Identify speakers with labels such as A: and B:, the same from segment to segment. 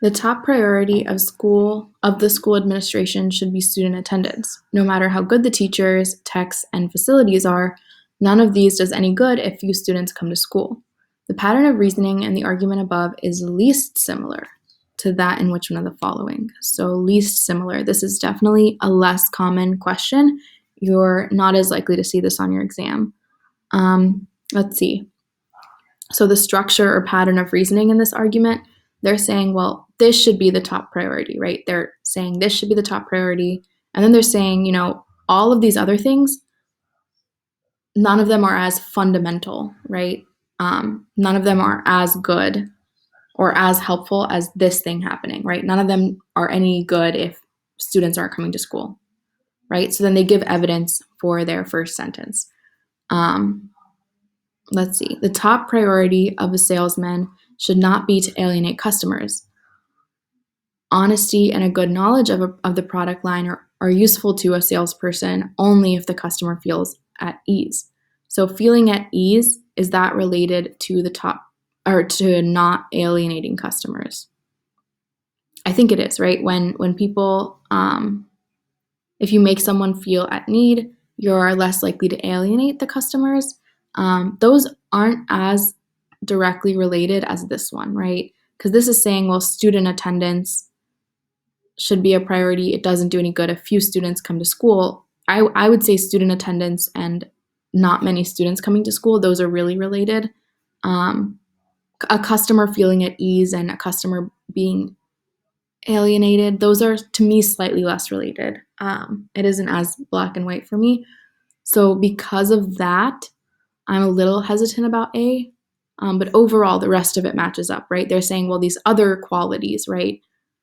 A: The top priority of the school administration should be student attendance. No matter how good the teachers, techs, and facilities are, none of these does any good if few students come to school. The pattern of reasoning in the argument above is least similar to that in which one of the following. So least similar. This is definitely a less common question. You're not as likely to see this on your exam. Let's see. So the structure or pattern of reasoning in this argument, they're saying, well, this should be the top priority, right? They're saying this should be the top priority. And then they're saying, all of these other things, none of them are as fundamental, right? None of them are as good or as helpful as this thing happening, right? None of them are any good if students aren't coming to school, right? So then they give evidence for their first sentence. Let's see. The top priority of a salesman should not be to alienate customers. Honesty and a good knowledge of the product line are useful to a salesperson only if the customer feels at ease. So feeling at ease, is that related to the top or to not alienating customers? I think it is, right? When people, if you make someone feel at need, you're less likely to alienate the customers. Those aren't as directly related as this one, right? Because this is saying, well, student attendance should be a priority. It doesn't do any good if few students come to school. I would say student attendance and not many students coming to school, those are really related. A customer feeling at ease and a customer being alienated, those are, to me, slightly less related. It isn't as black and white for me. So because of that, I'm a little hesitant about A, but overall, the rest of it matches up, right? They're saying, well, these other qualities, right?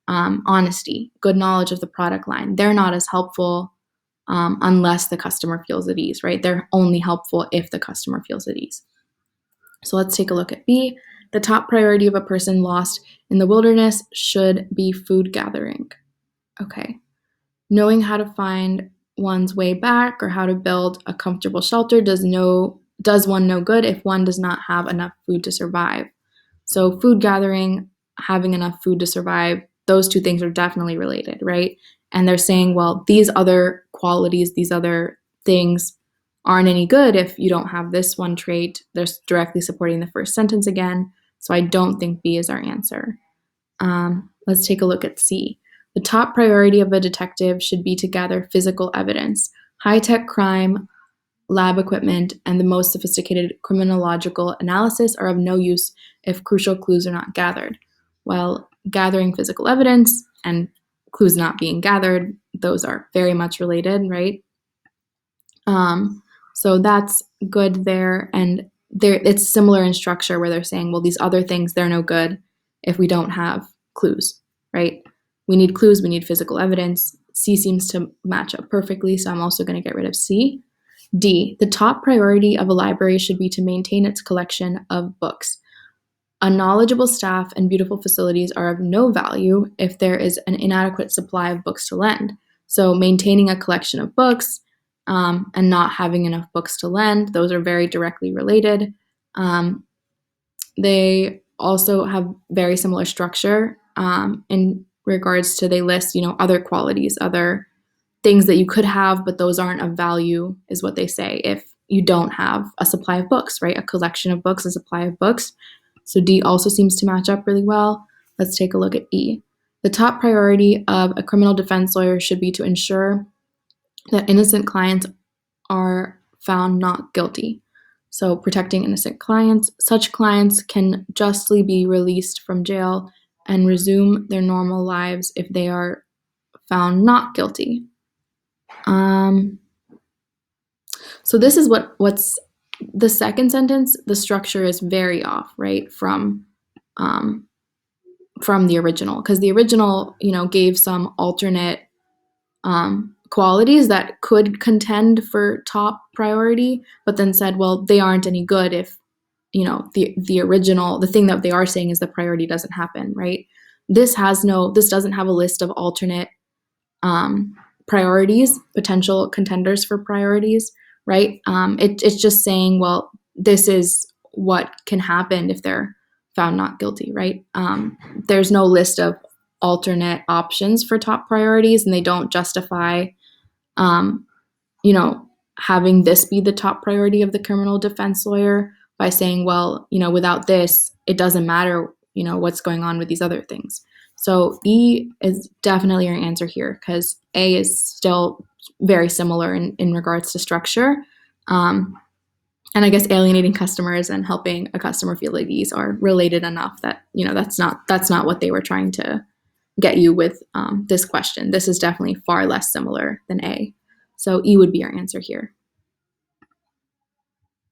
A: Honesty, good knowledge of the product line, they're not as helpful unless the customer feels at ease, right? They're only helpful if the customer feels at ease. So let's take a look at B. The top priority of a person lost in the wilderness should be food gathering. Okay. Knowing how to find one's way back or how to build a comfortable shelter does one no good if one does not have enough food to survive. So food gathering, having enough food to survive, those two things are definitely related, right? And they're saying, well, these other qualities, these other things aren't any good if you don't have this one trait. They're directly supporting the first sentence again. So I don't think B is our answer. Let's take a look at C. The top priority of a detective should be to gather physical evidence. High-tech crime, lab equipment, and the most sophisticated criminological analysis are of no use if crucial clues are not gathered. Well, gathering physical evidence and clues not being gathered, those are very much related, right? So that's good there. And it's similar in structure where they're saying, well, these other things, they're no good if we don't have clues, right? We need clues, we need physical evidence. C seems to match up perfectly, so I'm also going to get rid of C. D, the top priority of a library should be to maintain its collection of books. A knowledgeable staff and beautiful facilities are of no value if there is an inadequate supply of books to lend. So maintaining a collection of books and not having enough books to lend, those are very directly related. They also have very similar structure in regards to, they list, other qualities, other things that you could have, but those aren't of value, is what they say if you don't have a supply of books, right? A collection of books, a supply of books. So D also seems to match up really well. Let's take a look at E. The top priority of a criminal defense lawyer should be to ensure that innocent clients are found not guilty. So protecting innocent clients. Such clients can justly be released from jail and resume their normal lives if they are found not guilty. So this is what's the second sentence. The structure is very off, right, from the original, because the original, gave some alternate qualities that could contend for top priority, but then said, well, they aren't any good if, the original, the thing that they are saying is the priority doesn't happen, right? This doesn't have a list of alternate priorities, potential contenders for priorities, right? It's just saying, well, this is what can happen if they're found not guilty, right? There's no list of alternate options for top priorities, and they don't justify, you know, having this be the top priority of the criminal defense lawyer by saying, well, you know, without this, it doesn't matter, you know, what's going on with these other things. So E is definitely your answer here, because A is still very similar in regards to structure. And I guess alienating customers and helping a customer feel at ease are related enough that, you know, that's not what they were trying to get you with this question. This is definitely far less similar than A. So E would be your answer here.